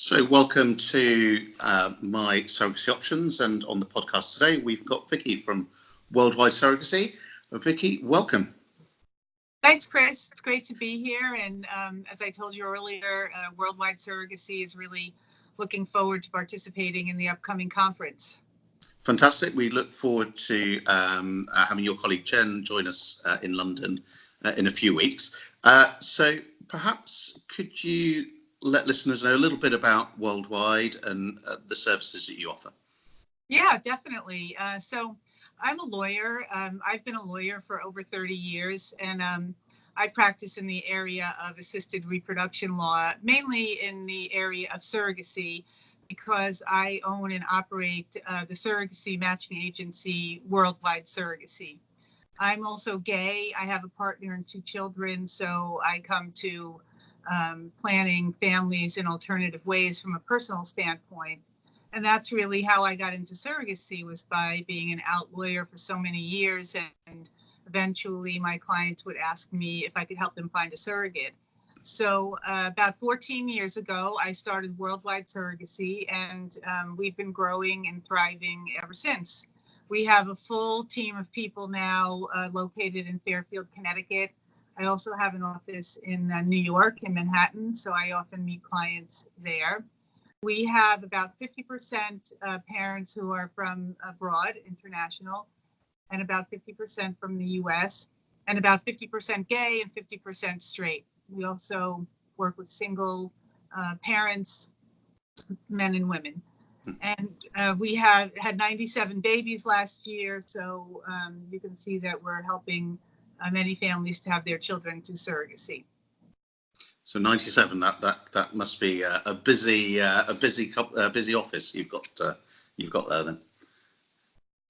So welcome to my Surrogacy Options, and on the podcast today we've got Vicki from Worldwide Surrogacy. Vicki, welcome. Thanks, Chris. It's great to be here. And as I told you earlier, Worldwide Surrogacy is really looking forward to participating in the upcoming conference. Fantastic. We look forward to having your colleague Jen join us in London in a few weeks. So perhaps could you let listeners know a little bit about Worldwide and the services that you offer? Yeah, definitely. So I'm a lawyer. I've been a lawyer for over 30 years, and I practice in the area of assisted reproduction law, mainly in the area of surrogacy, because I own and operate the surrogacy matching agency, Worldwide Surrogacy. I'm also gay. I have a partner and 2 children, so I come to planning families in alternative ways from a personal standpoint. And that's really how I got into surrogacy, was by being an out lawyer for so many years. And eventually my clients would ask me if I could help them find a surrogate. So about 14 years ago, I started Worldwide Surrogacy, and we've been growing and thriving ever since. We have a full team of people now located in Fairfield, Connecticut. I also have an office in New York, in Manhattan, so I often meet clients there. We have about 50% parents who are from abroad, international, and about 50% from the US, and about 50% gay and 50% straight. We also work with single parents, men and women. And we have had 97 babies last year, so you can see that we're helping many families to have their children through surrogacy. So 97, that must be a busy office you've got there then.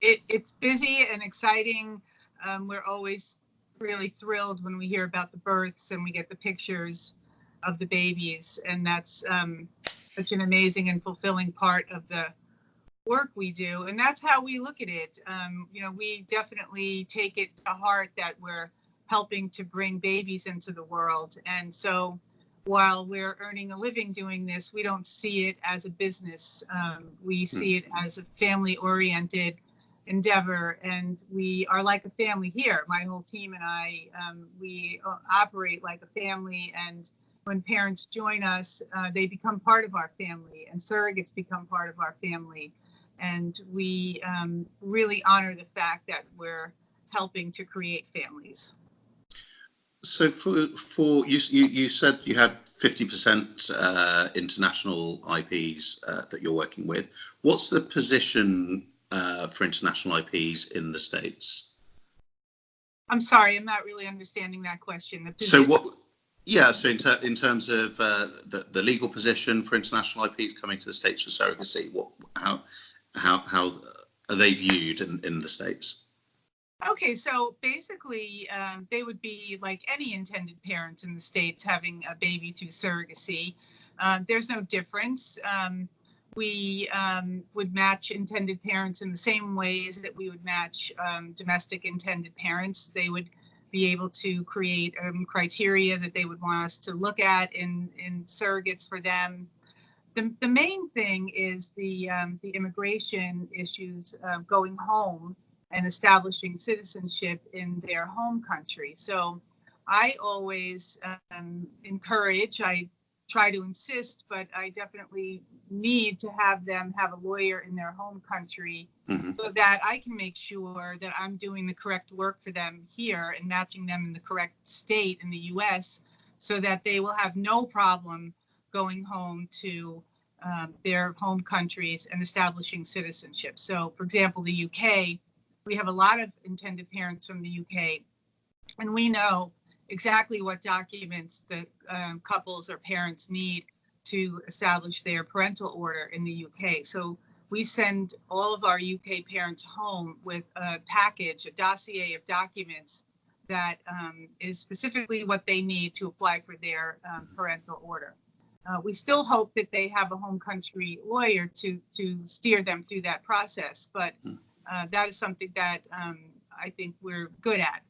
It's busy and exciting. We're always really thrilled when we hear about the births and we get the pictures of the babies, and that's such an amazing and fulfilling part of the work we do. And that's how we look at it. We definitely take it to heart that we're helping to bring babies into the world. And so while we're earning a living doing this, we don't see it as a business. We see it as a family-oriented endeavor, and we are like a family here. My whole team and I, we operate like a family, and when parents join us, they become part of our family, and surrogates become part of our family. And we really honor the fact that we're helping to create families. So for you said you had 50% international IPs that you're working with. What's the position for international IPs in the States? I'm sorry, I'm not really understanding that question. So what? Yeah, so in terms of the legal position for international IPs coming to the States for surrogacy, how are they viewed in the States? Okay, so basically they would be like any intended parent in the States having a baby through surrogacy. There's no difference. We would match intended parents in the same ways that we would match domestic intended parents. They would be able to create criteria that they would want us to look at in surrogates for them. The main thing is the immigration issues of going home and establishing citizenship in their home country. So I always encourage, I try to insist, but I definitely need to have them have a lawyer in their home country so that I can make sure that I'm doing the correct work for them here and matching them in the correct state in the US, so that they will have no problem going home to their home countries and establishing citizenship. So, for example, the UK, we have a lot of intended parents from the UK, and we know exactly what documents the couples or parents need to establish their parental order in the UK. So we send all of our UK parents home with a package, a dossier of documents that is specifically what they need to apply for their parental order. We still hope that they have a home country lawyer to steer them through that process, but that is something that I think we're good at,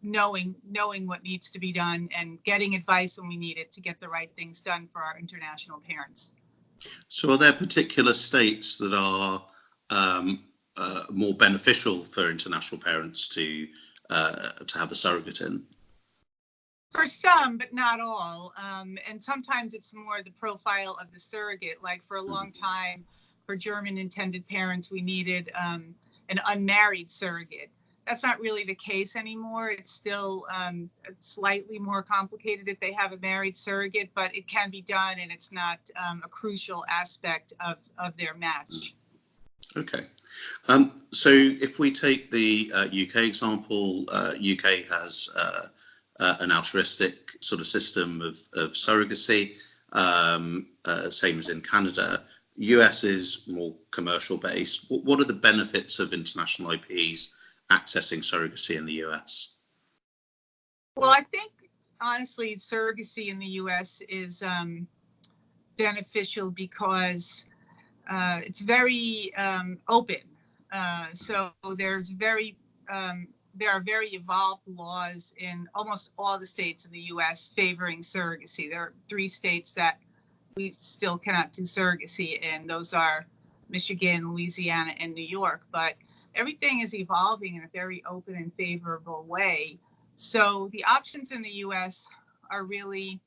knowing what needs to be done and getting advice when we need it to get the right things done for our international parents. So are there particular states that are more beneficial for international parents to have a surrogate in? For some, but not all. And sometimes it's more the profile of the surrogate. Like for a long time, for German intended parents, we needed an unmarried surrogate. That's not really the case anymore. It's still slightly more complicated if they have a married surrogate, but it can be done, and it's not a crucial aspect of their match. Okay. So if we take the UK example, UK has an altruistic sort of system of surrogacy, same as in Canada. US is more commercial based. What are the benefits of international IPs accessing surrogacy in the US? Well, I think honestly, surrogacy in the US is beneficial because it's very open. So there are very evolved laws in almost all the states in the U.S. favoring surrogacy. There are 3 states that we still cannot do surrogacy in. Those are Michigan, Louisiana, and New York. But everything is evolving in a very open and favorable way. So the options in the U.S. are really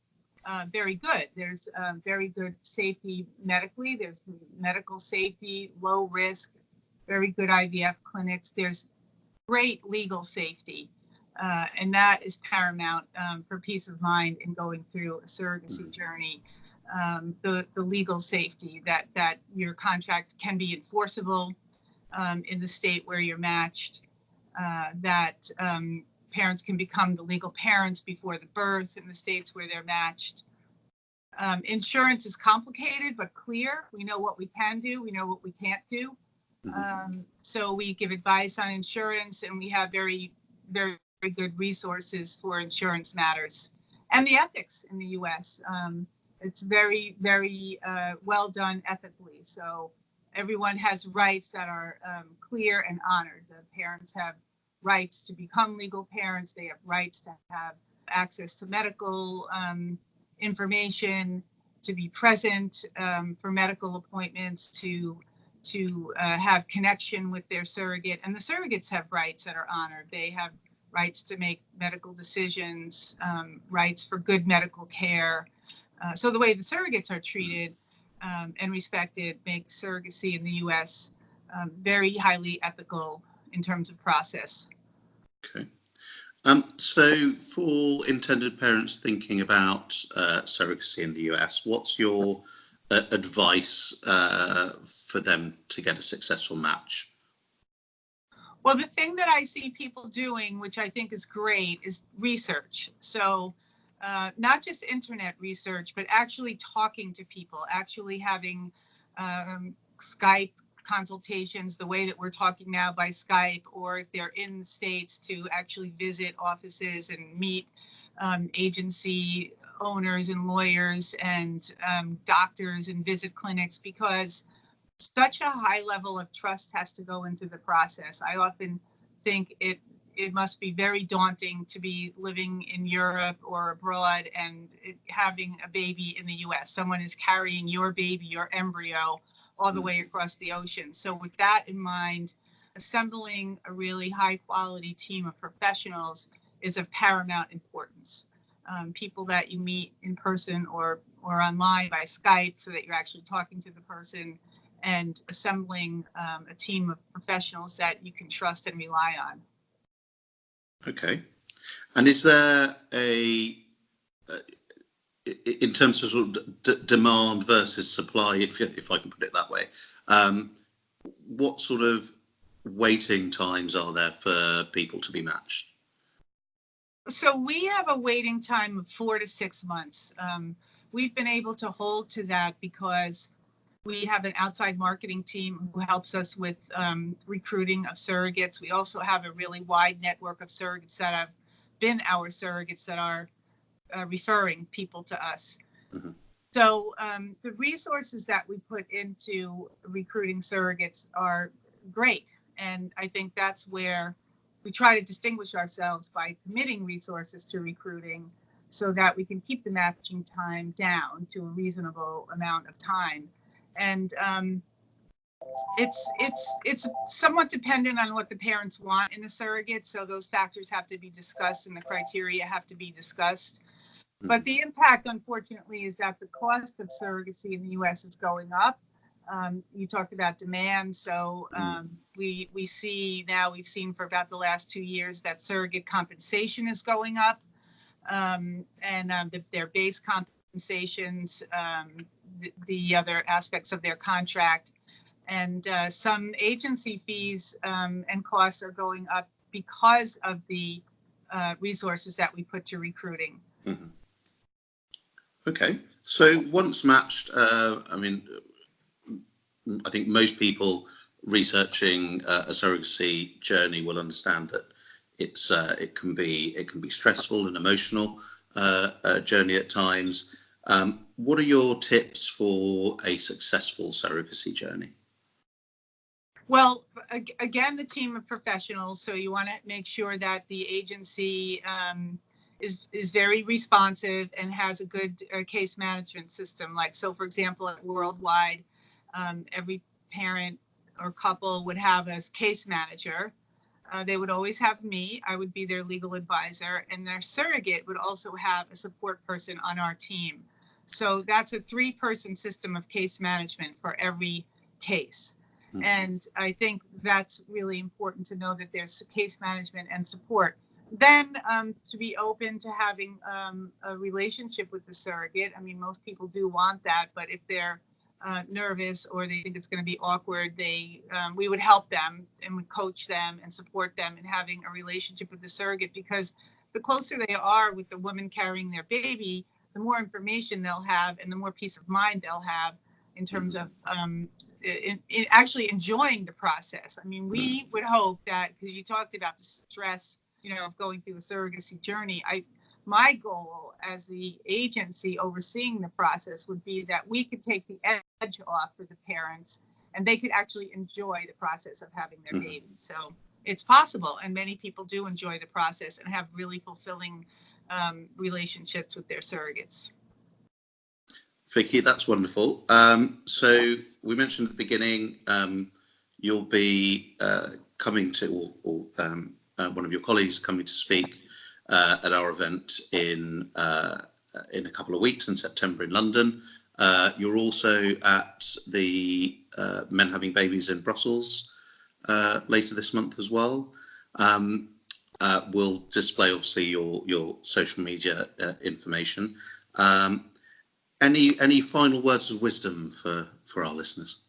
very good. There's very good safety medically. There's medical safety, low risk, very good IVF clinics. There's great legal safety, and that is paramount for peace of mind in going through a surrogacy journey. The legal safety that your contract can be enforceable in the state where you're matched, that parents can become the legal parents before the birth in the states where they're matched. Insurance is complicated but clear. We know what we can do. We know what we can't do. So we give advice on insurance, and we have very, very, very good resources for insurance matters. And the ethics in the U.S. It's very, very well done ethically. So everyone has rights that are clear and honored. The parents have rights to become legal parents. They have rights to have access to medical information, to be present for medical appointments, to have connection with their surrogate. And the surrogates have rights that are honored. They have rights to make medical decisions, rights for good medical care. So the way the surrogates are treated and respected makes surrogacy in the U.S. Very highly ethical in terms of process. Okay. So for intended parents thinking about surrogacy in the US, what's your advice for them to get a successful match? Well, the thing that I see people doing, which I think is great, is research. So not just internet research, but actually talking to people, actually having Skype consultations the way that we're talking now by Skype, or if they're in the States, to actually visit offices and meet agency owners and lawyers and doctors and visit clinics, because such a high level of trust has to go into the process. I often think it must be very daunting to be living in Europe or abroad and having a baby in the US. Someone is carrying your baby, your embryo, all the way across the ocean. So with that in mind, assembling a really high quality team of professionals is of paramount importance. People that you meet in person or online by Skype, so that you're actually talking to the person, and assembling a team of professionals that you can trust and rely on. Okay. And is there in terms of sort of demand versus supply, if I can put it that way, what sort of waiting times are there for people to be matched? So we have a waiting time of 4 to 6 months. We've been able to hold to that because we have an outside marketing team who helps us with recruiting of surrogates. We also have a really wide network of surrogates that have been our surrogates that are referring people to us. Mm-hmm. So the resources that we put into recruiting surrogates are great. And I think that's where we try to distinguish ourselves, by committing resources to recruiting so that we can keep the matching time down to a reasonable amount of time. And it's somewhat dependent on what the parents want in a surrogate. So those factors have to be discussed and the criteria have to be discussed. But the impact, unfortunately, is that the cost of surrogacy in the U.S. is going up. You talked about demand. So we see now, we've seen for about the last 2 years that surrogate compensation is going up. And their base compensations, the other aspects of their contract. And some agency fees and costs are going up because of the resources that we put to recruiting. Mm-hmm. Okay, so once matched, I think most people researching a surrogacy journey will understand that it can be stressful and emotional journey at times. What are your tips for a successful surrogacy journey? Well, again, the team of professionals. So you want to make sure that the agency is very responsive and has a good case management system. Like, so for example, at Worldwide, every parent or couple would have a case manager. They would always have me. I would be their legal advisor, and their surrogate would also have a support person on our team. So that's a 3-person system of case management for every case. Mm-hmm. And I think that's really important to know that there's case management and support. Then to be open to having a relationship with the surrogate. I mean, most people do want that, but if they're nervous or they think it's going to be awkward, we would help them and would coach them and support them in having a relationship with the surrogate, because the closer they are with the woman carrying their baby, the more information they'll have and the more peace of mind they'll have in terms of in actually enjoying the process. I mean, we would hope that, because you talked about the stress, of going through a surrogacy journey, my goal as the agency overseeing the process would be that we could take the edge off for the parents and they could actually enjoy the process of having their baby. So it's possible, and many people do enjoy the process and have really fulfilling relationships with their surrogates. Vicki, that's wonderful. So we mentioned at the beginning you'll be coming to, or one of your colleagues coming to speak at our event in a couple of weeks in September in London. You're also at the Men Having Babies in Brussels later this month as well. We'll display obviously your social media information. Any final words of wisdom for our listeners?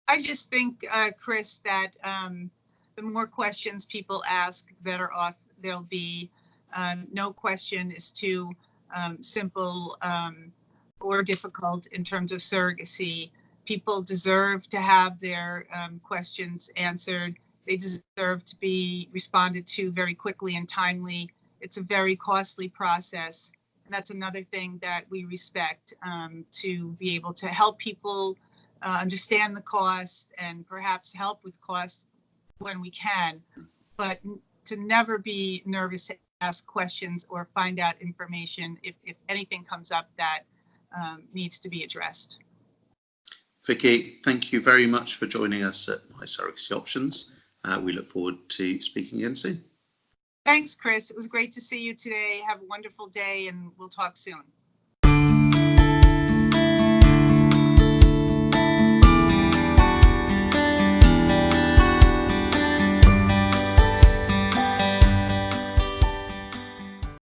I just think, Chris, that the more questions people ask, the better off they'll be. No question is too simple or difficult in terms of surrogacy. People deserve to have their questions answered. They deserve to be responded to very quickly and timely. It's a very costly process. And that's another thing that we respect, to be able to help people understand the cost and perhaps help with costs when we can, but to never be nervous to ask questions or find out information if anything comes up that needs to be addressed. Vicki, thank you very much for joining us at My Surrogacy Options. We look forward to speaking again soon. Thanks, Chris. It was great to see you today. Have a wonderful day, and we'll talk soon.